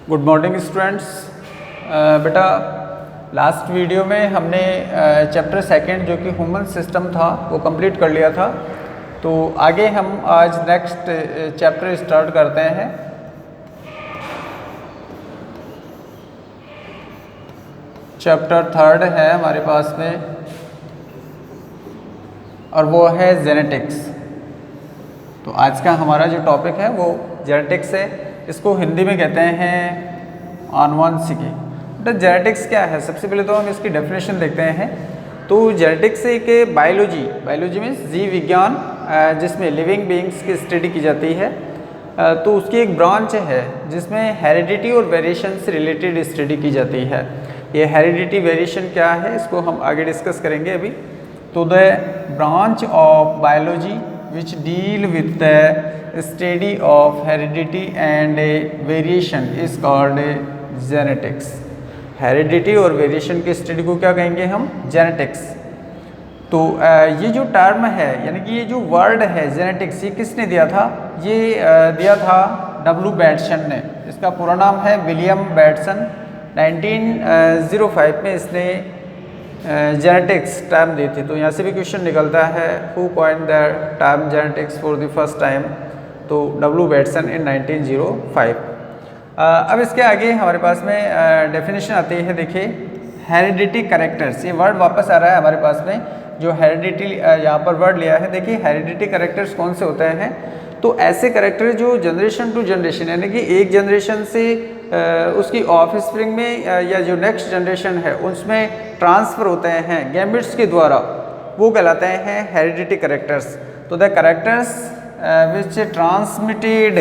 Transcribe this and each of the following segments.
Good morning students. बेटा last video में हमने चैप्टर सेकंड जो कि ह्यूमन सिस्टम था वो कंप्लीट कर लिया था। तो आगे हम आज नेक्स्ट चैप्टर स्टार्ट करते हैं। चैप्टर थर्ड है हमारे पास में और वो है जेनेटिक्स। तो आज का हमारा जो टॉपिक है वो जेनेटिक्स है। इसको हिंदी में कहते हैं आनुवंशिकी। तो जेनेटिक्स क्या है, सबसे पहले तो हम इसकी डेफिनेशन देखते हैं। तो जेनेटिक्स एक बायोलॉजी मीन्स जीव विज्ञान जिसमें लिविंग बीइंग्स की स्टडी की जाती है। तो उसकी एक ब्रांच है जिसमें हेरिडिटी और वेरिएशन से रिलेटेड स्टडी की जाती है। ये हेरिडिटी वेरिएशन क्या है इसको हम आगे डिस्कस करेंगे अभी। तो the branch of biology which deal with the study of heredity and variation is called genetics। Heredity और वेरिएशन की स्टडी को क्या कहेंगे हम, जेनेटिक्स। तो ये जो टर्म है यानी कि ये जो वर्ड है जेनेटिक्स, ये किसने दिया था? ये दिया था डब्ल्यू बैटसन ने। इसका पूरा नाम है विलियम बैटसन। 1905 में इसने जेनेटिक्स टर्म दी थी। तो यहाँ से भी क्वेश्चन निकलता है who coined the term genetics for the first time. तो डब्ल्यू बैटसन इन 1905। अब इसके आगे हमारे पास में डेफिनेशन आती है। देखिए हेरिडिटी कैरेक्टर्स, ये वर्ड वापस आ रहा है हमारे पास में। जो हेरिडिटी यहाँ पर वर्ड लिया है, देखिए हेरिडिटी कैरेक्टर्स कौन से होते हैं? तो ऐसे कैरेक्टर जो जनरेशन टू जनरेशन यानी कि एक जनरेशन से उसकी ऑफ स्प्रिंग में या जो नेक्स्ट जनरेशन है उसमें ट्रांसफ़र होते हैं गैमेट्स के द्वारा, वो कहलाते हैं हेरिडिटी कैरेक्टर्स। तो the characters which transmitted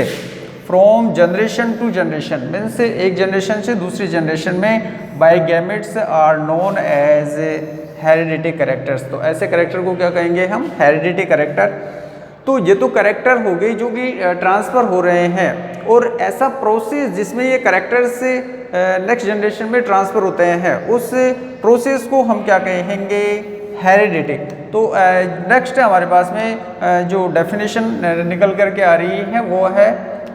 from generation to generation means एक जनरेशन से दूसरी जनरेशन में by gametes are known as heredity characters. तो ऐसे कैरेक्टर को क्या कहेंगे हम, हेरिडिटी कैरेक्टर। तो ये तो कैरेक्टर हो गई जो कि ट्रांसफ़र हो रहे हैं, और ऐसा प्रोसेस जिसमें ये कैरेक्टर से नेक्स्ट जनरेशन में ट्रांसफ़र होते हैं उस प्रोसेस को हम क्या कहेंगे, हेरिडिटी। तो नेक्स्ट हमारे पास में जो डेफिनेशन निकल कर के आ रही है वो है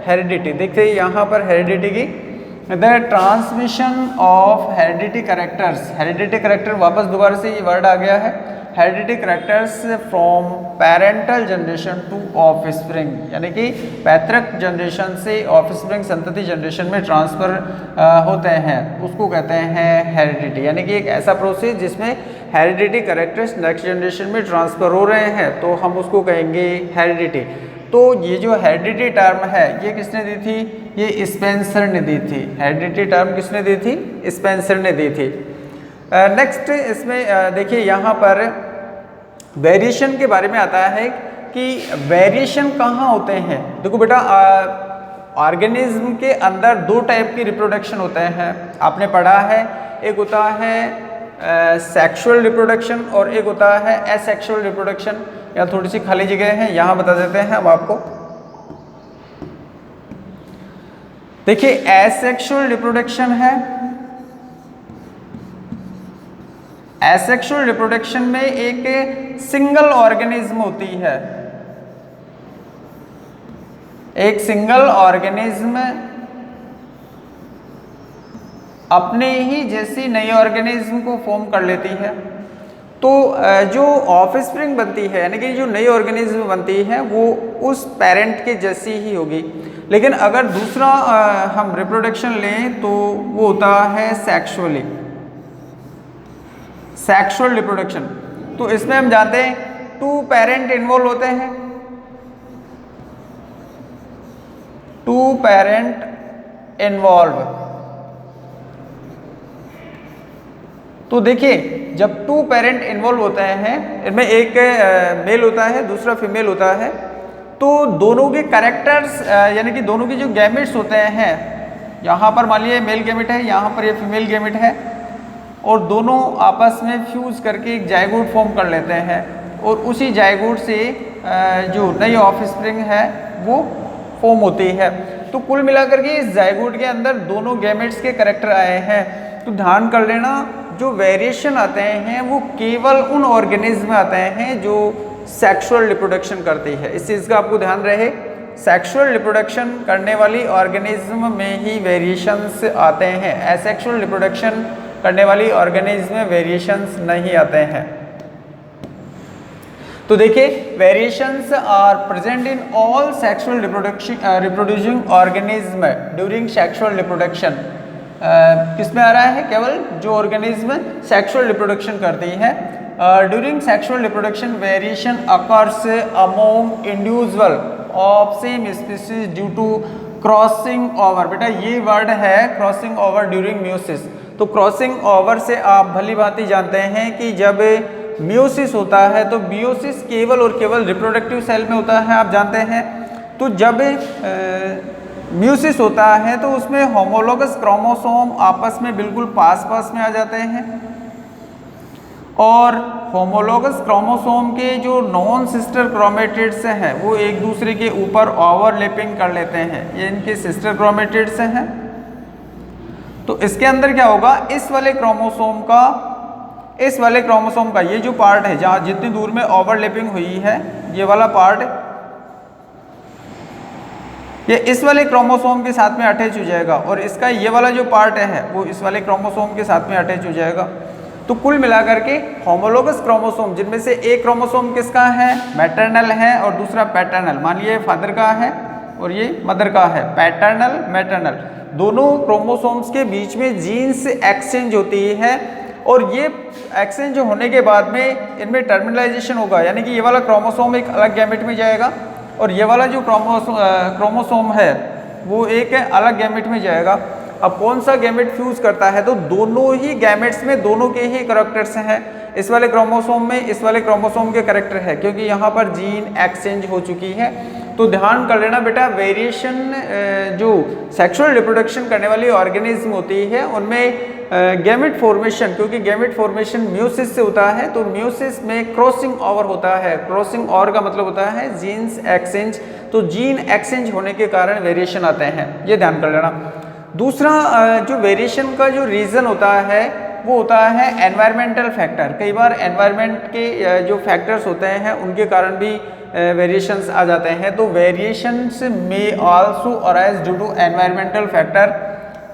हेरिडिटी। देखिए यहाँ पर हेरिडिटी की the transmission of heredity characters. Heredity character वापस दोबारा से ये वर्ड आ गया है, heredity characters from parental generation two of spring, यानी कि पैतृक जनरेशन से ऑफ स्प्रिंग संतति जनरेशन में ट्रांसफ़र होते हैं, उसको कहते हैं हेरिडिटी। यानी कि एक ऐसा प्रोसेस जिसमें हेरिडिटी कैरेक्टर्स नेक्स्ट जनरेशन में ट्रांसफ़र हो रहे हैं तो हम उसको कहेंगे हेरिडिटी। तो ये जो हेरिडिटी टर्म है ये किसने दी थी? ये स्पेंसर ने दी थी। हेरिडिटी टर्म किसने दी थी? स्पेंसर ने दी थी। नेक्स्ट इसमें देखिए यहाँ पर वेरिएशन के बारे में आता है कि वेरिएशन कहाँ होते हैं। देखो बेटा ऑर्गेनिज्म के अंदर दो टाइप की रिप्रोडक्शन होते हैं, आपने पढ़ा है। एक होता है सेक्सुअल रिप्रोडक्शन और एक होता है एसेक्सुअल रिप्रोडक्शन। या थोड़ी सी खाली जगह है, यहाँ बता देते हैं हम आपको। देखिए एसेक्सुअल रिप्रोडक्शन है। एसेक्सुअल रिप्रोडक्शन में एक सिंगल ऑर्गेनिज्म होती है। एक सिंगल ऑर्गेनिज्म अपने ही जैसी नई ऑर्गेनिज्म को फॉर्म कर लेती है। तो जो ऑफस्प्रिंग बनती है यानी कि जो नई ऑर्गेनिज्म बनती है वो उस पेरेंट के जैसी ही होगी। लेकिन अगर दूसरा हम रिप्रोडक्शन लें तो वो होता है सेक्सुअल रिप्रोडक्शन। तो इसमें हम जानते हैं टू पेरेंट इन्वॉल्व होते हैं। Two parent involve. तो देखिए जब टू पेरेंट इन्वॉल्व होते हैं, इनमें एक मेल होता है दूसरा फीमेल होता है, तो दोनों के कैरेक्टर्स यानी कि दोनों के जो गैमेट्स होते हैं, यहाँ पर मान लीजिए मेल गैमेट है, यहाँ पर ये फीमेल गैमेट है, और दोनों आपस में फ्यूज़ करके एक जाइगोट फॉर्म कर लेते हैं, और उसी जाइगोट से जो नई ऑफस्प्रिंग है वो फॉर्म होती है। तो कुल मिलाकर के इस जाइगोट के अंदर दोनों गैमेट्स के कैरेक्टर आए हैं। तो ध्यान कर लेना जो वेरिएशन आते हैं वो केवल उन ऑर्गेनिज्म में आते हैं जो सेक्सुअल रिप्रोडक्शन करती है। इस चीज़ का आपको ध्यान रहे, सेक्सुअल रिप्रोडक्शन करने वाली ऑर्गेनिज्म में ही वेरिएशंस आते हैं, एसेक्सुअल रिप्रोडक्शन करने वाली ऑर्गेनिज्म में वेरिएशंस नहीं आते हैं। तो देखिए variations are present in all sexual reproducing organism during sexual reproduction. किसमें आ रहा है? केवल जो ऑर्गेनिज्म सेक्सुअल रिप्रोडक्शन करती है। During sexual reproduction variation occurs among individual of same species due to crossing over. बेटा ये वर्ड है क्रॉसिंग ओवर ड्यूरिंग म्यूसिस। तो क्रॉसिंग ओवर से आप भली भांति जानते हैं कि जब म्यूसिस होता है तो म्यूसिस केवल और केवल रिप्रोडक्टिव सेल में होता है, आप जानते हैं। तो जब म्यूसिस होता है तो उसमें होमोलोगस क्रोमोसोम आपस में बिल्कुल पास पास में आ जाते हैं और होमोलोगस क्रोमोसोम के जो नॉन सिस्टर क्रोमेटिड्स हैं वो एक दूसरे के ऊपर ओवरलैपिंग कर लेते हैं, ये इनके सिस्टर क्रोमेटिड्स हैं। तो इसके अंदर क्या होगा, इस वाले क्रोमोसोम का ये जो पार्ट है जहाँ जितनी दूर में ओवरलैपिंग हुई है, ये वाला पार्ट ये इस वाले क्रोमोसोम के साथ में अटैच हो जाएगा और इसका ये वाला जो पार्ट है वो इस वाले क्रोमोसोम के साथ में अटैच हो जाएगा। तो कुल मिलाकर के होमोलोगस क्रोमोसोम जिनमें से एक क्रोमोसोम किसका है, मैटरनल है और दूसरा पैटर्नल। मान लिए फादर का है और ये मदर का है, पैटर्नल मैटरनल। दोनों क्रोमोसोम्स के बीच में जीन्स एक्सचेंज होती है और ये एक्सचेंज होने के बाद में इनमें टर्मिनलाइजेशन होगा, यानी कि ये वाला क्रोमोसोम एक अलग गैमेट में जाएगा और ये वाला जो क्रोमोसोम है वो एक अलग गैमेट में जाएगा। अब कौन सा गैमेट फ्यूज करता है, तो दोनों ही गैमेट्स में दोनों के ही कैरेक्टर्स हैं। इस वाले क्रोमोसोम में इस वाले क्रोमोसोम के कैरेक्टर है क्योंकि यहाँ पर जीन एक्सचेंज हो चुकी है। तो ध्यान कर लेना बेटा, वेरिएशन जो सेक्सुअल रिप्रोडक्शन करने वाली ऑर्गेनिज्म होती है उनमें गैमेट फॉर्मेशन, क्योंकि गैमेट फॉर्मेशन म्यूसिस से होता है तो म्यूसिस में क्रॉसिंग ओवर होता है। क्रॉसिंग ओवर का मतलब होता है जीन्स एक्सचेंज। तो जीन एक्सचेंज होने के कारण वेरिएशन आते हैं, ये ध्यान कर लेना। दूसरा जो वेरिएशन का जो रीज़न होता है वो होता है एनवायरमेंटल फैक्टर। कई बार एनवायरनमेंट के जो फैक्टर्स होते हैं उनके कारण भी वेरिएशंस आ जाते हैं। तो वेरिएशंस में also arise due to environmental factor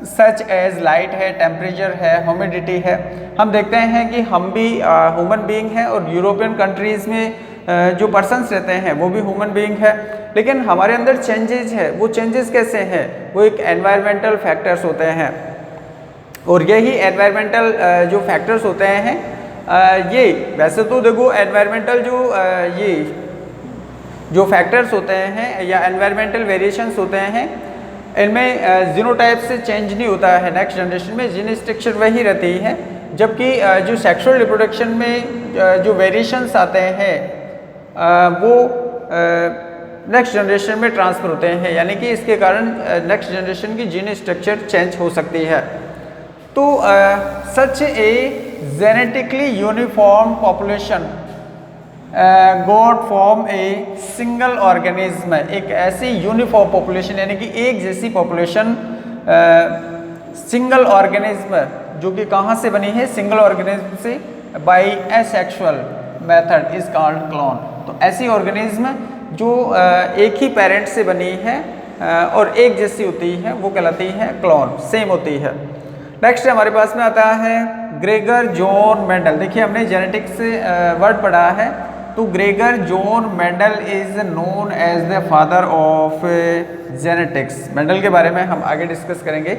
such as light है, टेम्परेचर है, ह्यूमिडिटी है। हम देखते हैं कि हम भी ह्यूमन बीइंग हैं और यूरोपियन कंट्रीज़ में जो पर्सन्स रहते हैं वो भी ह्यूमन बीइंग है, लेकिन हमारे अंदर चेंजेस है। वो चेंजेस कैसे हैं, वो एक एनवायरमेंटल फैक्टर्स होते हैं और यही एनवायरमेंटल जो फैक्टर्स होते हैं ये वैसे तो देखो एनवायरमेंटल ये जो फैक्टर्स होते हैं या एनवायरमेंटल वेरिएशंस होते हैं इनमें जीनोटाइप से चेंज नहीं होता है। नेक्स्ट जनरेशन में जीन स्ट्रक्चर वही रहती है, जबकि जो सेक्सुअल रिप्रोडक्शन में जो वेरिएशंस आते हैं वो नेक्स्ट जनरेशन में ट्रांसफ़र होते हैं, यानी कि इसके कारण नेक्स्ट जनरेशन की जीन स्ट्रक्चर चेंज हो सकती है। तो such a genetically uniform population could form a single organism, एक ऐसी यूनिफॉर्म पॉपुलेशन यानी कि एक जैसी पॉपुलेशन सिंगल ऑर्गेनिज्म जो कि कहाँ से बनी है, सिंगल ऑर्गेनिज्म से, by asexual method is called clone. तो ऐसी ऑर्गेनिज्म जो एक ही पेरेंट से बनी है और एक जैसी होती है वो कहलाती है क्लोन, सेम होती है। नेक्स्ट हमारे पास में आता है ग्रेगर जॉन मेंडल। देखिए हमने जेनेटिक्स वर्ड पढ़ा है, तो Gregor John Mendel is known as the father of genetics. Mendel के बारे में हम आगे डिस्कस करेंगे।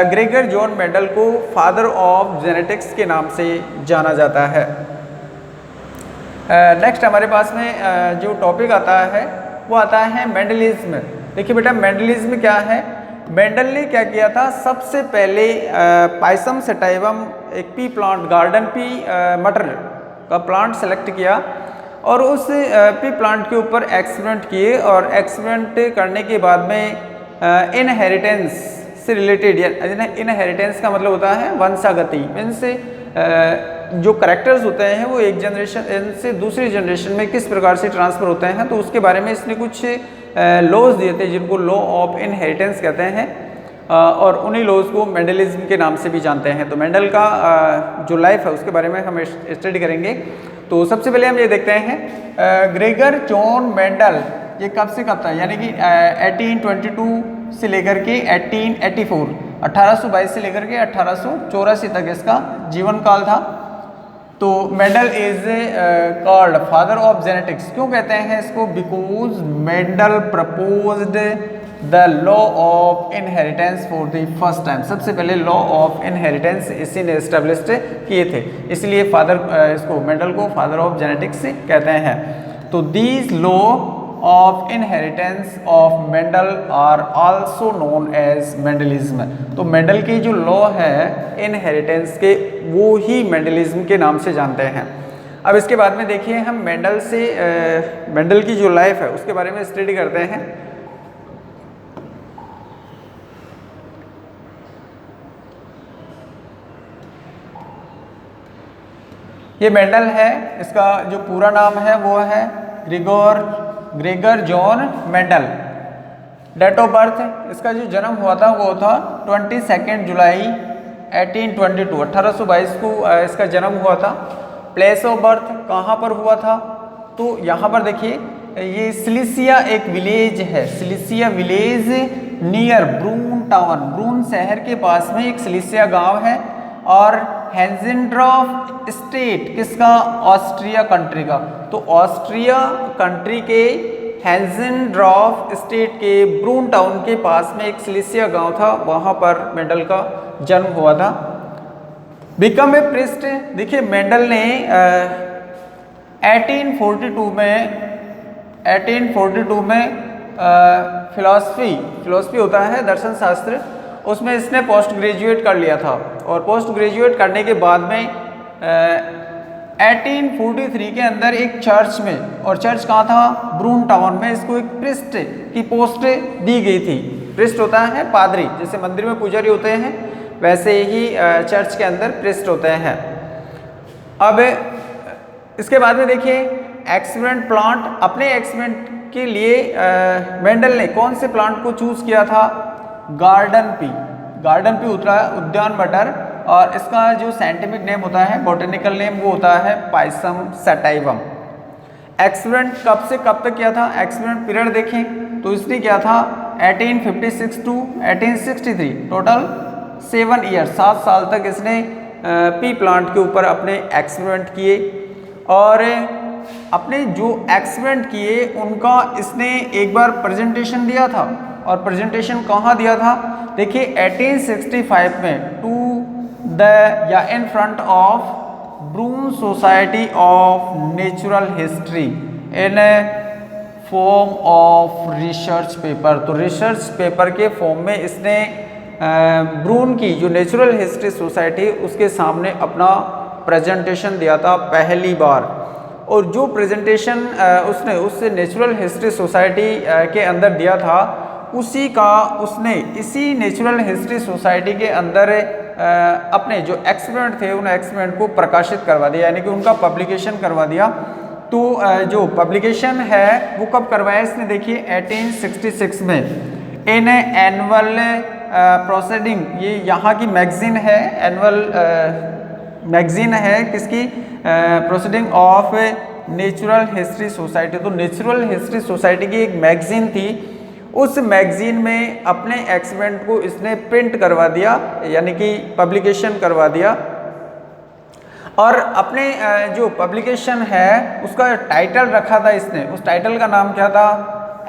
ग्रेगर जॉन मेंडल को फादर ऑफ जेनेटिक्स के नाम से जाना जाता है। नेक्स्ट हमारे पास में जो टॉपिक आता है वो आता है मेंडलिज्म। देखिए बेटा मेंडलिज्म क्या है, मेंडल ने क्या किया था, सबसे पहले पाइसम सेटाइवम एक पी प्लांट, गार्डन पी मटर का प्लांट सेलेक्ट किया और उस पी प्लांट के ऊपर एक्सपेरिमेंट किए और एक्सपेरिमेंट करने के बाद में इनहेरिटेंस से रिलेटेड, इनहेरिटेंस का मतलब होता है वंशागति, मीन्स जो करेक्टर्स होते हैं वो एक जनरेशन से दूसरी जनरेशन में किस प्रकार से ट्रांसफ़र होते हैं, तो उसके बारे में इसने कुछ लॉज दिए थे जिनको लॉ ऑफ इनहेरिटेंस कहते हैं और उन्हीं लॉज को मेंडलिज्म के नाम से भी जानते हैं। तो मेंडल का जो लाइफ है उसके बारे में हम स्टडी करेंगे। तो सबसे पहले हम ये देखते हैं ग्रेगर जॉन मेंडल ये कब से कब तक, यानी कि 1822 से लेकर के 1884, 1822 से लेकर के 1884 तक इसका जीवन काल था। तो Mendel is called father of genetics. क्यों कहते हैं इसको? Because Mendel proposed the law of inheritance for the first time. सबसे पहले लॉ ऑफ इनहेरिटेंस इसी ने एस्टेब्लिश किए थे, इसलिए इसको मेंडल को फादर ऑफ जेनेटिक्स कहते हैं। तो these law of inheritance of Mendel are also known as Mendelism. तो मेंडल की जो लॉ है इनहेरिटेंस के, वो ही मेंडलिज्म के नाम से जानते हैं। अब इसके बाद में देखिए हम मेंडल की जो लाइफ है उसके बारे में स्टडी करते हैं। ये मेंडल है, इसका जो पूरा नाम है वो है Gregor John Mendel. Date of birth, इसका जो जन्म हुआ था वो था 22 जुलाई 1822, 1822 को इसका जन्म हुआ था। प्लेस ऑफ बर्थ कहाँ पर हुआ था? तो यहाँ पर देखिए, ये सिलिसिया एक विलेज है, सिलिसिया विलेज नियर ब्रून टाउन, ब्रून शहर के पास में एक सिलिसिया गांव है। और हेंजेनड्रॉफ स्टेट किसका? ऑस्ट्रिया कंट्री का। तो ऑस्ट्रिया कंट्री के हेंजेनड्रॉफ स्टेट के ब्रून टाउन के पास में एक सिलिसिया गांव था, वहां पर मेंडल का जन्म हुआ था। बिकम ए प्रिस्ट, देखिए मेंडल ने 1842 में फिलॉसफी होता है दर्शन शास्त्र, उसमें इसने पोस्ट ग्रेजुएट कर लिया था। और पोस्ट ग्रेजुएट करने के बाद में 1843 के अंदर एक चर्च में, और चर्च कहाँ था? ब्रून टाउन में, इसको एक प्रिस्ट की पोस्ट दी गई थी। प्रिस्ट होता है पादरी, जैसे मंदिर में पुजारी होते हैं वैसे ही चर्च के अंदर प्रिस्ट होते हैं। अब इसके बाद में देखिए एक्सपेरिमेंट प्लांट, अपने एक्सपेरिमेंट के लिए मेंडल ने कौन से प्लांट को चूज किया था? गार्डन पी उद्यान मटर, और इसका जो साइंटिफिक नेम होता है, बॉटेनिकल नेम, वो होता है पाइसम सटाइवम। एक्सपेरिमेंट कब से कब तक किया था? एक्सपेरिमेंट पीरियड देखें तो इसने किया था 1856 टू 1863, टोटल 7 ईयर, 7 साल तक इसने पी प्लांट के ऊपर अपने एक्सपेरिमेंट किए। और अपने जो एक्सपेरिमेंट किए उनका इसने एक बार प्रेजेंटेशन दिया था, और प्रेजेंटेशन कहाँ दिया था? देखिए 1865 में in front of Brunn society of natural history in form of research paper. तो रिसर्च पेपर के फॉर्म में इसने ब्रून की जो नेचुरल हिस्ट्री सोसाइटी उसके सामने अपना प्रेजेंटेशन दिया था पहली बार। और जो प्रेजेंटेशन उसने उस नेचुरल हिस्ट्री सोसाइटी के अंदर दिया था, उसी का उसने इसी नेचुरल हिस्ट्री सोसाइटी के अंदर अपने जो एक्सपेरिमेंट थे उन एक्सपेरिमेंट को प्रकाशित करवा दिया, यानी कि उनका पब्लिकेशन करवा दिया। तो जो पब्लिकेशन है वो कब करवाया इसने? देखिए 1866 में इन एनुअल प्रोसीडिंग, ये यहाँ की मैगजीन है, एनुअल मैगजीन है किसकी? Proceeding of natural history society. तो नेचुरल हिस्ट्री सोसाइटी की एक मैगजीन थी, उस मैगजीन में अपने एक्सपेरिमेंट को इसने प्रिंट करवा दिया, यानी कि पब्लिकेशन करवा दिया। और अपने जो पब्लिकेशन है उसका टाइटल रखा था इसने, उस टाइटल का नाम क्या था?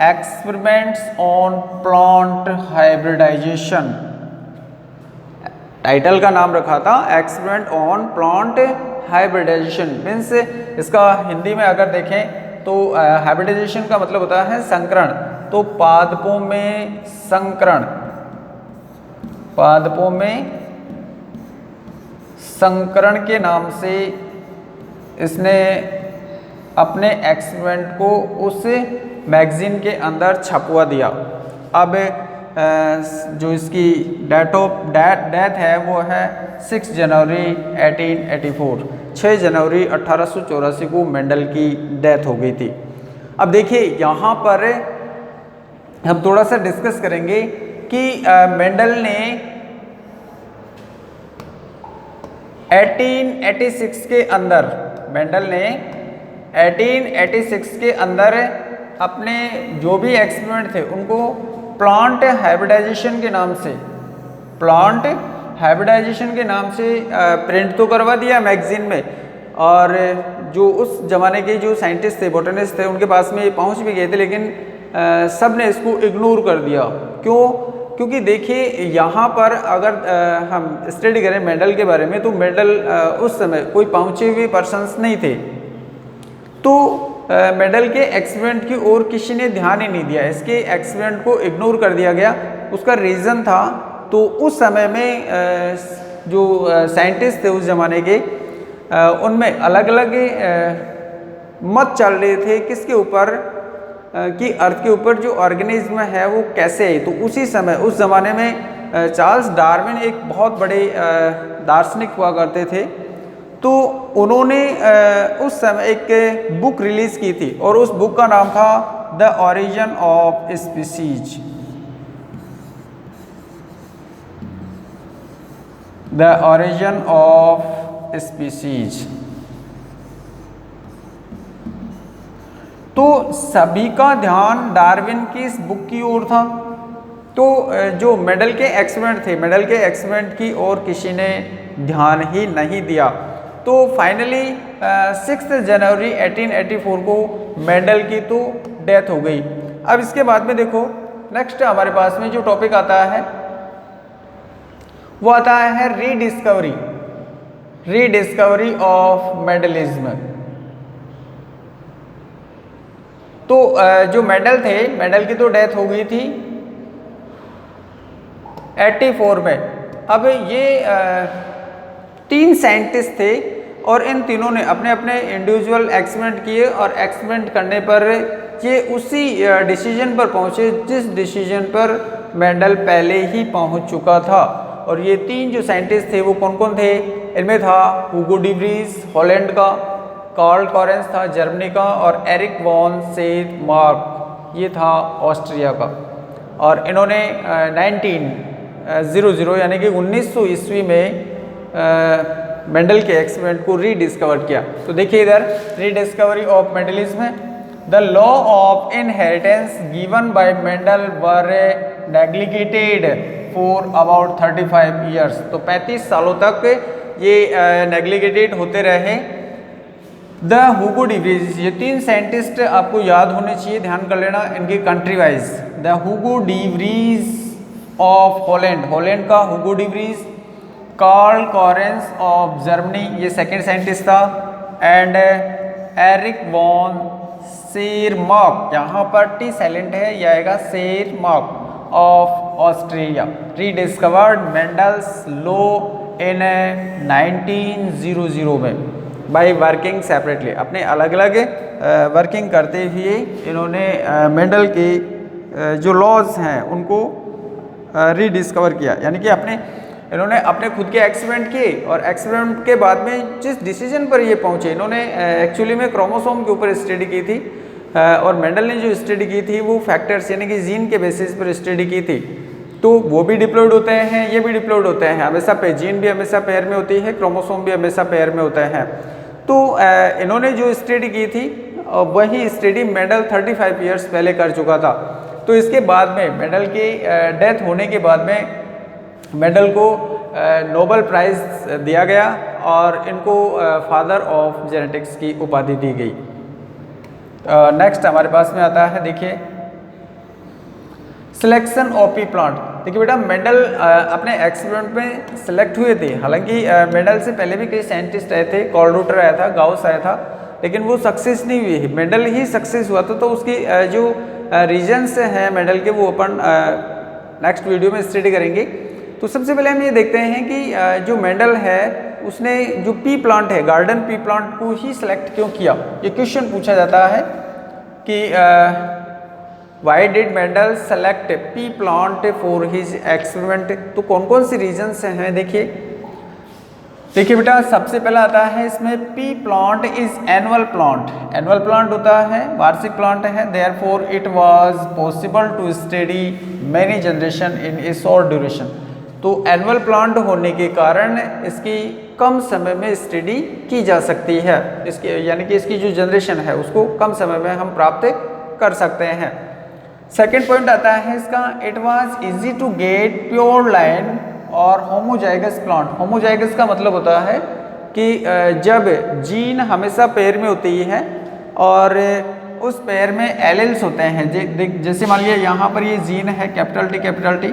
Experiments on plant hybridization. Title का नाम रखा था experiment on plant hybridization. Means इसका हिंदी में अगर देखें तो हाइब्रिडाइजेशन का मतलब होता है संकरण। तो पादपों में संकरण, पादपों में संकरण के नाम से इसने अपने एक्सपेरिमेंट को उस मैगजीन के अंदर छपवा दिया। अब जो इसकी डेथ है वो है 6 जनवरी 1884, 6 जनवरी 1884 को मेंडल की डेथ हो गई थी। अब देखिए यहाँ पर हम थोड़ा सा डिस्कस करेंगे कि मेंडल ने 1886 के अंदर, मेंडल ने 1886 के अंदर अपने जो भी एक्सपेरिमेंट थे उनको प्लांट हाइब्रिडाइजेशन के नाम से, प्लांट हाइब्रिडाइजेशन के नाम से प्रिंट तो करवा दिया मैगजीन में, और जो उस ज़माने के जो साइंटिस्ट थे, बोटनिस्ट थे, उनके पास में ये पहुंच भी गए थे, लेकिन सब ने इसको इग्नोर कर दिया। क्यों? क्योंकि देखिए यहाँ पर अगर हम स्टडी करें मेंडल के बारे में, तो मेंडल उस समय कोई पहुँचे हुए पर्सन्स नहीं थे, तो मेंडल के एक्सपेरिमेंट की ओर किसी ने ध्यान ही नहीं दिया, इसके एक्सपेरिमेंट को इग्नोर कर दिया गया। उसका रीज़न था, तो उस समय में जो साइंटिस्ट थे उस ज़माने के, उनमें अलग अलग मत चल रहे थे किसके ऊपर, कि अर्थ के ऊपर जो ऑर्गेनिज्म है वो कैसे है। तो उसी समय उस ज़माने में चार्ल्स डार्विन एक बहुत बड़े दार्शनिक हुआ करते थे, तो उन्होंने उस समय एक बुक रिलीज़ की थी, और उस बुक का नाम था the origin of species, the origin of species. तो सभी का ध्यान डार्विन की इस बुक की ओर था, तो जो मेंडल के एक्सपेरिमेंट थे, मेंडल के एक्सपेरिमेंट की ओर किसी ने ध्यान ही नहीं दिया। तो फाइनली 6 जनवरी 1884 को मेंडल की तो डेथ हो गई। अब इसके बाद में देखो नेक्स्ट हमारे पास में जो टॉपिक आता है वो आता है रीडिस्कवरी, रीडिस्कवरी ऑफ मेंडलिज्म। तो जो मेंडल थे, मेंडल की तो डेथ हो गई थी 84 में। अब ये 3 साइंटिस्ट थे, और इन तीनों ने अपने अपने इंडिविजुअल एक्सपेरिमेंट किए, और एक्सपेरिमेंट करने पर ये उसी डिसीजन पर पहुँचे जिस डिसीजन पर मेंडल पहले ही पहुँच चुका था। और ये 3 जो साइंटिस्ट थे वो कौन कौन थे? इनमें था हुगो डी व्रीज हॉलैंड का, कार्ल लॉरेंस था जर्मनी का, और एरिक वॉन सेटमार्क ये था ऑस्ट्रिया का। और इन्होंने 1900 यानी कि 1900 ईस्वी में मेंडल के एक्सपेरिमेंट को रीडिस्कवर किया। तो देखिए इधर रीडिस्कवरी ऑफ मेंडलिज्म है। The law of inheritance given by Mendel were neglected for about 35 years. तो 35 सालों तक ये नेग्लिगेटेड होते रहे। द हुगो डी व्रीज, ये 3 साइंटिस्ट आपको याद होने चाहिए, ध्यान कर लेना इनकी country wise. The Hugo de Vries of Holland, Holland का Hugo de Vries, Carl Lawrence of Germany ये सेकंड साइंटिस्ट था, एंड एरिक वॉन सेरमार्क, यहाँ पर टी साइलेंट है, यह आएगा Tschermak of Austria. Rediscovered Mendel's law in 1900 में by working separately. अपने अलग अलग वर्किंग करते हुए इन्होंने मेंडल के जो लॉज हैं उनको रीडिस्कवर किया, यानी कि इन्होंने अपने खुद के एक्सपेरिमेंट किए, और एक्सपेरिमेंट के बाद में जिस डिसीजन पर ये पहुँचे, इन्होंने एक्चुअली में क्रोमोसोम के ऊपर स्टडी की थी, और मेंडल ने जो स्टडी की थी वो फैक्टर्स यानी कि जीन के बेसिस पर स्टडी की थी। तो वो भी डिप्लॉयड होते हैं, ये भी डिप्लॉयड होते हैं हमेशा पे, जीन भी हमेशा पेयर में होती है, क्रोमोसोम भी हमेशा पेयर में होते हैं। तो इन्होंने जो स्टडी की थी वही स्टडी मेंडल 35 ईयर्स पहले कर चुका था। तो इसके बाद में मेंडल की डेथ होने के बाद में मेंडल को नोबेल प्राइज़ दिया गया, और इनको फादर ऑफ जेनेटिक्स की उपाधि दी गई। नेक्स्ट हमारे पास में आता है, देखिए सिलेक्शन ऑफ पी प्लांट। देखिए बेटा मेंडल अपने एक्सपेरिमेंट में सिलेक्ट हुए थे, हालांकि मेंडल से पहले भी कई साइंटिस्ट आए थे, कॉल रूटर आया था, गाउस आया था, लेकिन वो सक्सेस नहीं हुई, मेंडल ही सक्सेस हुआ था। तो उसकी जो रीजन्स हैं मेंडल के वो अपन नेक्स्ट वीडियो में स्टडी करेंगे। तो सबसे पहले हम ये देखते हैं कि जो मेंडल है उसने जो पी प्लांट है, गार्डन पी प्लांट को ही सिलेक्ट क्यों किया। ये क्वेश्चन पूछा जाता है कि why did Mendel select P plant for his experiment. तो कौन कौन सी रीजन्स हैं देखिए बेटा, सबसे पहला आता है इसमें pea plant is annual plant. Annual plant होता है, वार्षिक प्लांट है, therefore it was possible to study many generation in a short duration. तो एनुअल प्लांट होने के कारण इसकी कम समय में स्टडी की जा सकती है, इसके यानी कि इसकी जो जनरेशन है उसको कम समय में हम प्राप्त कर सकते हैं। सेकेंड पॉइंट आता है इसका, it was easy to get pure line और होमोजाइगस प्लांट। होमोजाइगस का मतलब होता है कि जब जीन हमेशा पेयर में होती है और उस पेयर में एलेल्स होते हैं, जैसे मान लिया यहाँ पर ये जीन है कैपिटल टी,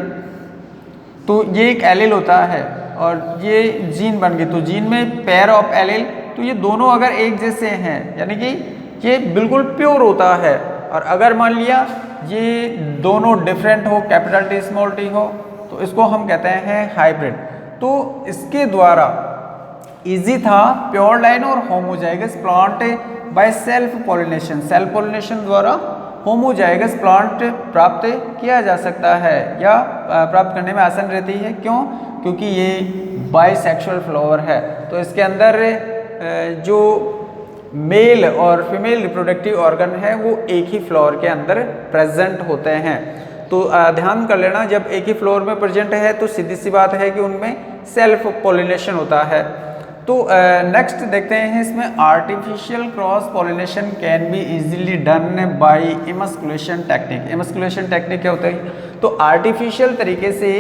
तो ये एक एलेल होता है और ये जीन बन गई, तो जीन में पेयर ऑफ एलेल, तो ये दोनों अगर एक जैसे हैं यानी कि ये बिल्कुल प्योर होता है। और अगर मान लिया ये दोनों डिफरेंट हो, कैपिटल टी स्मॉल टी हो, तो इसको हम कहते हैं हाइब्रिड। तो इसके द्वारा इजी था प्योर लाइन और homozygous plant by self pollination. Self pollination द्वारा होमोजाइगस प्लांट प्राप्त किया जा सकता है या प्राप्त करने में आसान रहती है। क्यों? क्योंकि ये बाइसेक्सुअल फ्लावर है, तो इसके अंदर जो मेल और फीमेल रिप्रोडक्टिव ऑर्गन है वो एक ही फ्लावर के अंदर प्रेजेंट होते हैं। तो ध्यान कर लेना, जब एक ही फ्लावर में प्रेजेंट है तो सीधी सी बात है कि उनमें सेल्फ पॉलिनेशन होता है। तो नेक्स्ट देखते हैं इसमें, artificial cross pollination can be easily done by इमस्कुलेशन technique. इमस्कुलेशन technique क्या होता है? तो आर्टिफिशियल तरीके से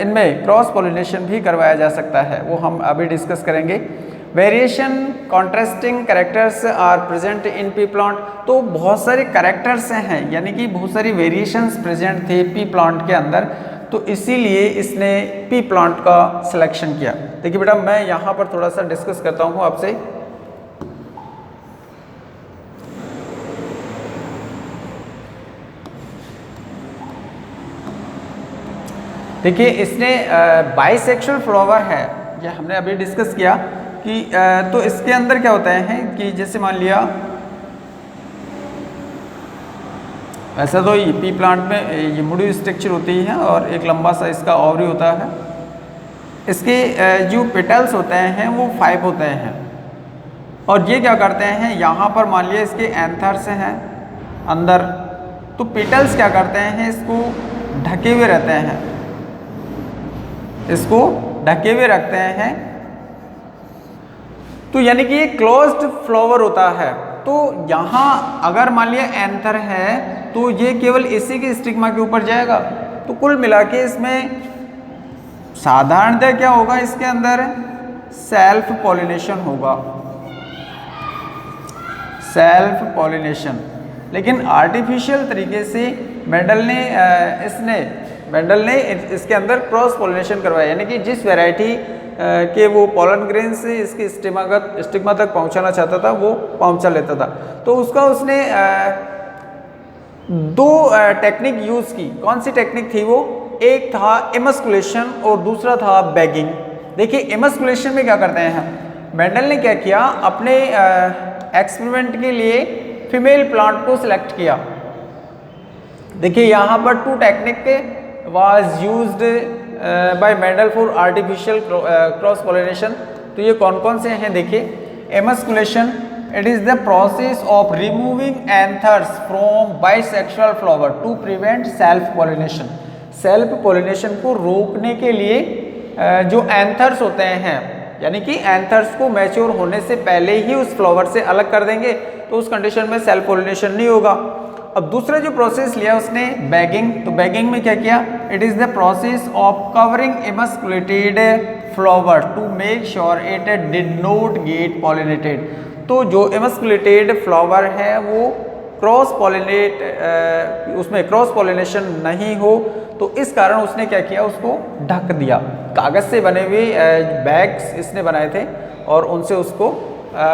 इनमें क्रॉस पॉलिनेशन भी करवाया जा सकता है, वो हम अभी डिस्कस करेंगे। Variation contrasting characters are present in pea plant. तो बहुत सारे कैरेक्टर्स हैं, यानी कि बहुत सारी वेरिएशंस प्रेजेंट थे पी प्लांट के अंदर, तो इसीलिए इसने पी प्लांट का सिलेक्शन किया। देखिए बेटा, मैं यहाँ पर थोड़ा सा डिस्कस करता हूँ आपसे। देखिए, इसने बाइसेक्सुअल फ्लावर है, ये हमने अभी डिस्कस किया कि तो इसके अंदर क्या होता है कि जैसे मान लिया, वैसे तो ये पी प्लांट में ये मुड़ी स्ट्रक्चर होती है और एक लंबा सा इसका ओवरी होता है। इसके जो पेटल्स होते हैं वो 5 होते हैं और ये क्या करते हैं, यहाँ पर मान लिया इसके एंथर्स हैं अंदर, तो पेटल्स क्या करते हैं, इसको ढके हुए रहते हैं, इसको ढके हुए रखते हैं। तो यानी कि ये क्लोज्ड फ्लावर होता है। तो यहाँ अगर मान लिया एंथर है तो ये केवल इसी के स्टिग्मा के ऊपर जाएगा। तो कुल मिला के इसमें साधारणतः क्या होगा, इसके अंदर सेल्फ पॉलिनेशन होगा, सेल्फ पॉलिनेशन। लेकिन आर्टिफिशियल तरीके से मेंडल ने इसके अंदर क्रॉस पॉलिनेशन करवाया, यानी कि जिस वैरायटी के वो पॉलन ग्रेन से इसके स्टिग्मा तक पहुंचाना चाहता था वो पहुंचा लेता था। तो उसका उसने 2 टेक्निक यूज़ की। कौन सी टेक्निक थी वो? एक था इमस्कुलेशन और दूसरा था बैगिंग। देखिए, इमस्कुलेशन में क्या करते हैं, मेंडल ने क्या किया, अपने एक्सपेरिमेंट के लिए फीमेल प्लांट को सिलेक्ट किया। देखिए, यहाँ पर 2 technique was used by Mendel for artificial cross pollination. तो ये कौन कौन से हैं? देखिए, emasculation, it is the process of removing anthers from bisexual flower to prevent self pollination. Self pollination को रोकने के लिए जो एंथर्स होते हैं, यानी कि एंथर्स को मैच्योर होने से पहले ही उस फ्लावर से अलग कर देंगे, तो उस कंडीशन में सेल्फ पॉलिनेशन नहीं होगा। अब दूसरा जो प्रोसेस लिया उसने, बैगिंग। तो बैगिंग में क्या किया, it is the process of covering emasculated flower to make sure it did not get pollinated. तो जो इमस्कुलेटेड फ्लावर है वो क्रॉस पॉलिनेट उसमें क्रॉस पॉलिनेशन नहीं हो, तो इस कारण उसने क्या किया, उसको ढक दिया। कागज से बने हुए बैग्स इसने बनाए थे और उनसे उसको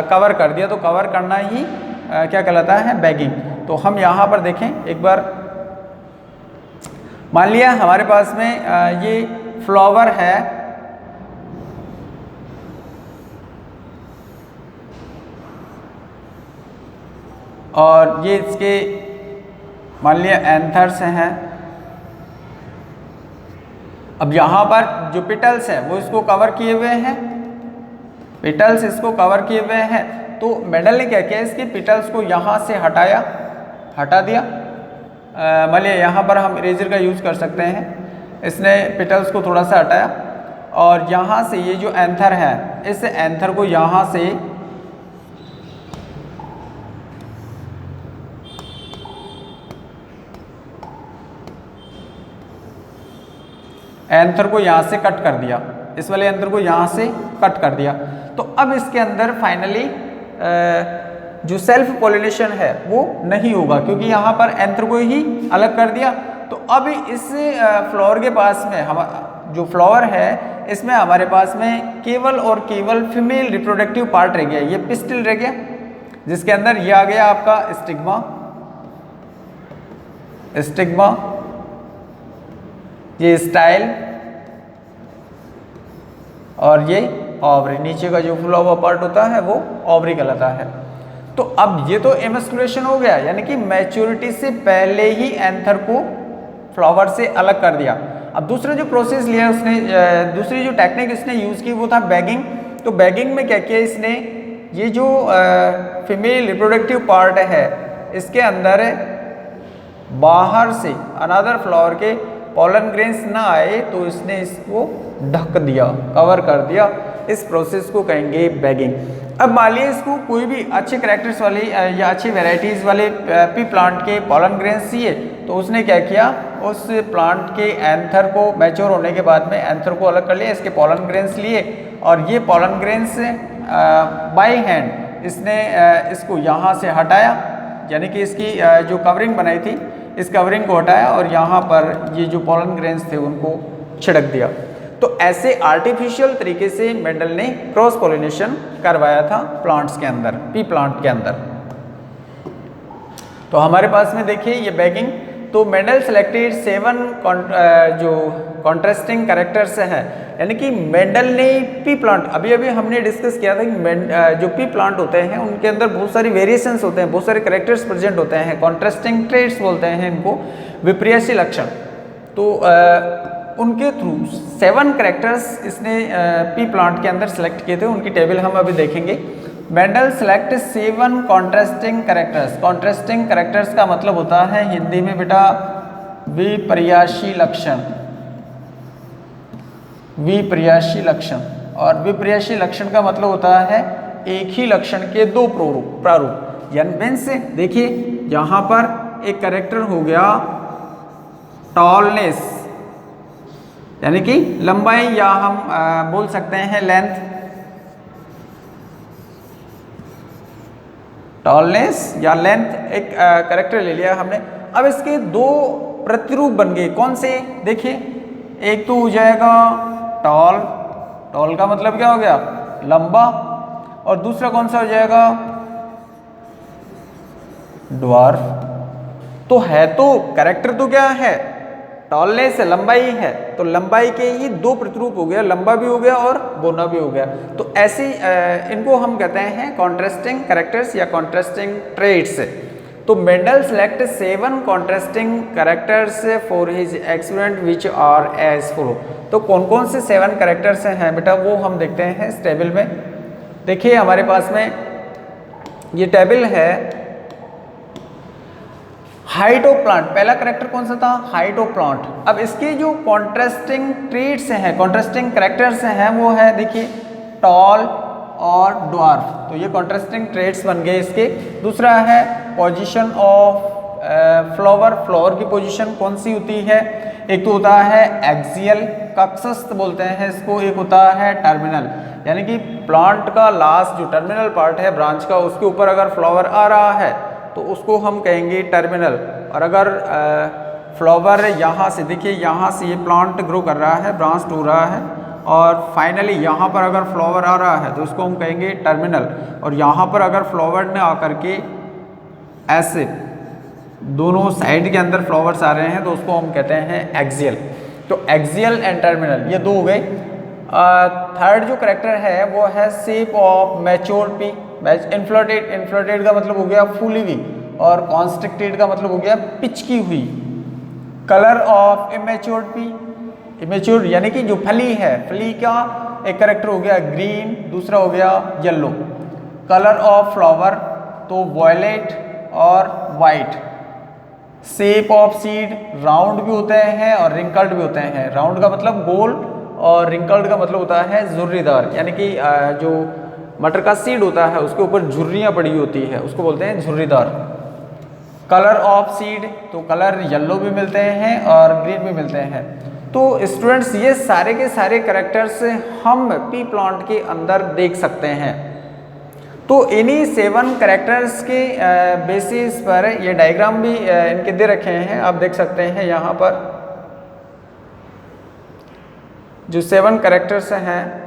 कवर कर दिया। तो कवर करना ही क्या कहलाता है, बैगिंग। तो हम यहाँ पर देखें एक बार, मान लिया हमारे पास में ये फ्लावर है और ये इसके मान लिया एंथर्स हैं। अब यहाँ पर जो पेटल्स हैं वो इसको कवर किए हुए हैं, पेटल्स इसको कवर किए हुए हैं। तो मेंडल ने क्या किया, इसके पेटल्स को यहाँ से हटा दिया। मान लिया यहाँ पर हम इरेजर का यूज़ कर सकते हैं। इसने पेटल्स को थोड़ा सा हटाया और यहाँ से ये जो एंथर है, इस एंथर को यहाँ से एंथर को यहाँ से कट कर दिया, इस वाले एंथर को यहाँ से कट कर दिया। तो अब इसके अंदर फाइनली जो सेल्फ पोलिनेशन है वो नहीं होगा, क्योंकि यहाँ पर एंथर को ही अलग कर दिया। तो अब इस फ्लावर के पास में हम जो फ्लावर है इसमें हमारे पास में केवल और केवल फीमेल रिप्रोडक्टिव पार्ट रह गया, ये पिस्टिल रह गया, जिसके अंदर ये आ गया आपका स्टिग्मा, स्टिग्मा, ये स्टाइल और ये ओवरी। नीचे का जो फुला हुआ पार्ट होता है वो ओवरी कहलाता है। तो अब ये तो एमस्कुलेशन हो गया, यानी कि मैच्योरिटी से पहले ही एंथर को फ्लावर से अलग कर दिया। अब दूसरा जो प्रोसेस लिया उसने, दूसरी जो टेक्निक इसने यूज़ की वो था बैगिंग। तो बैगिंग में क्या किया इसने, ये जो फीमेल रिप्रोडक्टिव पार्ट है इसके अंदर बाहर से अनदर फ्लावर के पॉलन ग्रेन्स ना आए, तो इसने इसको ढक दिया, कवर कर दिया। इस प्रोसेस को कहेंगे बैगिंग। अब मान लीजिए इसको कोई भी अच्छे कैरेक्टर्स वाली या अच्छी वेराइटीज़ वाले पी प्लांट के पॉलन ग्रेन्स चाहिए, तो उसने क्या किया, उस प्लांट के एंथर को मैच्योर होने के बाद में एंथर को अलग कर लिया, इसके पॉलन ग्रेन्स लिए और ये पॉलन ग्रेन्स बाय हैंड इसने इसको यहाँ से हटाया, यानी कि इसकी जो कवरिंग बनाई थी इस कवरिंग को हटाया और यहाँ पर ये जो पॉलन ग्रेन्स थे उनको छिड़क दिया। तो ऐसे आर्टिफिशियल तरीके से मेंडल ने क्रॉस पॉलिनेशन करवाया था प्लांट्स के अंदर, पी प्लांट के अंदर। तो हमारे पास में देखिए ये बैगिंग। तो मेंडल सेलेक्टेड 7 जो कॉन्ट्रास्टिंग कैरेक्टर्स हैं, यानी कि मेंडल ने पी प्लांट, अभी अभी हमने डिस्कस किया था कि जो पी प्लांट होते हैं उनके अंदर बहुत सारी वेरिएशंस होते हैं, बहुत सारे कैरेक्टर्स प्रेजेंट होते हैं, कॉन्ट्रास्टिंग ट्रेट्स बोलते हैं इनको, विपर्यासी लक्षण। तो उनके थ्रू 7 कैरेक्टर्स इसने पी प्लांट के अंदर सेलेक्ट किए थे, उनकी टेबल हम अभी देखेंगे। Mendel select 7 contrasting characters. Contrasting characters का मतलब होता है हिंदी में बेटा विपर्यासी लक्षण, विपर्यासी लक्षण। और विपर्यासी लक्षण का मतलब होता है एक ही लक्षण के 2 प्रारूप। यानी से देखिए यहाँ पर एक कैरेक्टर हो गया टॉलनेस, यानी कि लंबाई, या हम बोल सकते हैं लेंथ, टॉलनेस या लेंथ एक कैरेक्टर ले लिया हमने। अब इसके 2 प्रतिरूप बन गए, कौन से, देखिए एक तो हो जाएगा टॉल, टॉल का मतलब क्या हो गया लंबा, और दूसरा कौन सा हो जाएगा ड्वार्फ। तो है तो कैरेक्टर तो क्या है टॉलनेस है, लंबाई है, तो लंबाई के ही 2 प्रतिरूप हो गया, लंबा भी हो गया और बोना भी हो गया। तो ऐसे इनको हम कहते हैं कॉन्ट्रास्टिंग कैरेक्टर्स या कॉन्ट्रास्टिंग ट्रेट्स। तो Mendel select 7 contrasting characters for his experiment which are as follow. तो कौन कौन से 7 कैरेक्टर्स हैं बेटा वो हम देखते हैं इस टेबल में। देखिए हमारे पास में ये टेबल है। हाइट ऑफ प्लांट, पहला कैरेक्टर कौन सा था हाइट ऑफ प्लांट। अब इसके जो कॉन्ट्रास्टिंग ट्रेट्स हैं, कॉन्ट्रास्टिंग कैरेक्टर्स हैं वो है देखिए टॉल और ड्वार्फ। तो ये कॉन्ट्रास्टिंग ट्रेट्स बन गए इसके। दूसरा है पोजीशन ऑफ फ्लावर, फ्लावर की पोजीशन कौन सी होती है, एक तो होता है एक्सियल, कक्षस्थ बोलते हैं इसको, एक होता है टर्मिनल, यानी कि प्लांट का लास्ट जो टर्मिनल पार्ट है ब्रांच का उसके ऊपर अगर फ्लावर आ रहा है तो उसको हम कहेंगे टर्मिनल। और अगर फ्लावर यहाँ से देखिए, यहाँ से ये प्लांट ग्रो कर रहा है, ब्रांच हो रहा है और फाइनली यहाँ पर अगर फ्लावर आ रहा है तो उसको हम कहेंगे टर्मिनल। और यहाँ पर अगर फ्लावर ने आकर के ऐसे दोनों साइड के अंदर फ्लावर्स आ रहे हैं तो उसको हम कहते हैं एक्सियल। तो एक्सियल एंड टर्मिनल ये 2 हो गए। थर्ड जो करेक्टर है वो है shape of mature pea. Inflated, inflated का मतलब हो गया फूली हुई और कॉन्स्ट्रिक्टेड का मतलब हो गया पिचकी हुई। Colour of immature P, immature यानी कि जो फली है, फली का एक करेक्टर हो गया ग्रीन, दूसरा हो गया येलो। कलर ऑफ फ्लावर तो वॉयलेट और white. Shape of seed, round भी होते हैं और रिंकल्ड भी होते हैं। राउंड का मतलब गोल और रिंकल्ड का मतलब होता है झुर्रीदार, यानी कि जो मटर का सीड होता है उसके ऊपर झुर्रियाँ पड़ी होती है उसको बोलते हैं झुर्रीदार। कलर ऑफ सीड, तो कलर येलो भी मिलते हैं और ग्रीन भी मिलते हैं। तो स्टूडेंट्स ये सारे के सारे कैरेक्टर्स हम पी प्लांट के अंदर देख सकते हैं। तो इन्हीं 7 कैरेक्टर्स के बेसिस पर ये डायग्राम भी इनके दे रखे हैं, आप देख सकते हैं यहाँ पर जो 7 कैरेक्टर्स हैं।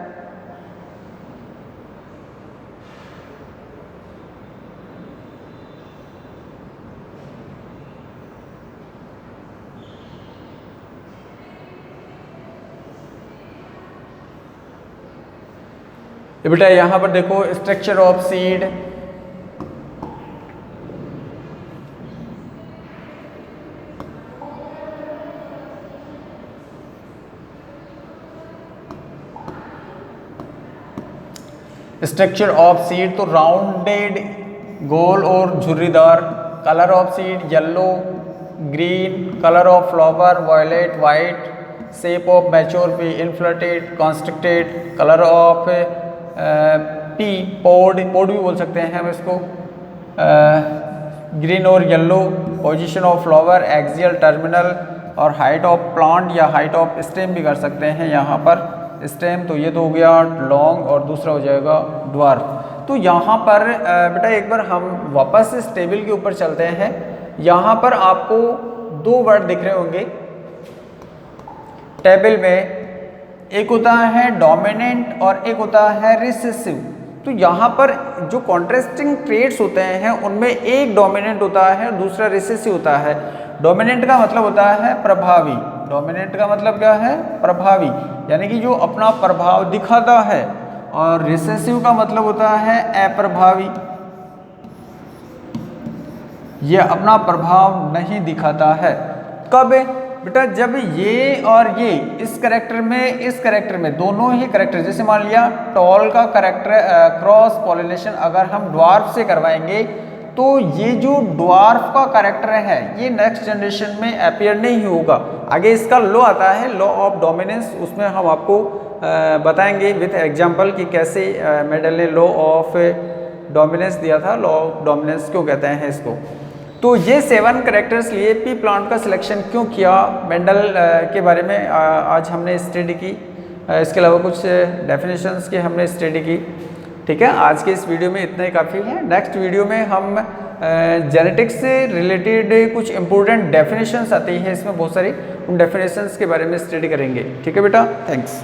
बेटा यहाँ पर देखो structure of seed, structure of seed तो राउंडेड, गोल और झुर्रीदार। Colour of seed yellow, green. Colour of flower violet, white. Shape of mature pea inflated, constricted. Colour of pea pod भी बोल सकते हैं हम इसको, ग्रीन और yellow. Position of flower axial, terminal. और हाइट ऑफ प्लांट या हाइट ऑफ स्टेम भी कर सकते हैं यहाँ पर। स्टेम तो ये तो हो गया लॉन्ग और दूसरा हो जाएगा ड्वार्फ। तो यहाँ पर बेटा एक बार हम वापस इस टेबल के ऊपर चलते हैं। यहाँ पर आपको 2 वर्ड दिख रहे होंगे टेबल में, एक होता है डोमिनेंट और एक होता है रिसेसिव। तो यहाँ पर जो कॉन्ट्रास्टिंग ट्रेड्स होते हैं उनमें एक डोमिनेंट होता है, दूसरा रिसेसिव होता है। डोमिनेंट का मतलब होता है प्रभावी, डोमिनेंट का मतलब क्या है? प्रभावी, यानी कि जो अपना प्रभाव दिखाता है। और रिसेसिव का मतलब होता है अप्रभावी, यह अपना प्रभाव नहीं दिखाता है। कब? बेटा जब ये और ये इस कैरेक्टर में दोनों ही कैरेक्टर, जैसे मान लिया टॉल का कैरेक्टर क्रॉस पॉलिनेशन अगर हम ड्वार्फ से करवाएंगे तो ये जो ड्वार्फ का कैरेक्टर है ये नेक्स्ट जनरेशन में अपीयर नहीं होगा। आगे इसका लॉ आता है, लॉ ऑफ डोमिनेंस, उसमें हम आपको बताएंगे विथ एग्जांपल कि कैसे मेंडल ने लॉ ऑफ डोमिनेंस दिया था। लॉ ऑफ डोमिनेंस क्यों कहते हैं इसको। तो ये 7 कैरेक्टर्स लिए पी प्लांट का सिलेक्शन क्यों किया, मेंडल के बारे में आज हमने स्टडी की। इसके अलावा कुछ डेफिनेशंस की हमने स्टडी की। ठीक है, आज के इस वीडियो में इतना ही काफ़ी है। नेक्स्ट वीडियो में हम जेनेटिक्स से रिलेटेड कुछ इंपॉर्टेंट डेफिनेशंस आती हैं इसमें बहुत सारी, उन डेफिनेशंस के बारे में स्टडी करेंगे। ठीक है बेटा, थैंक्स।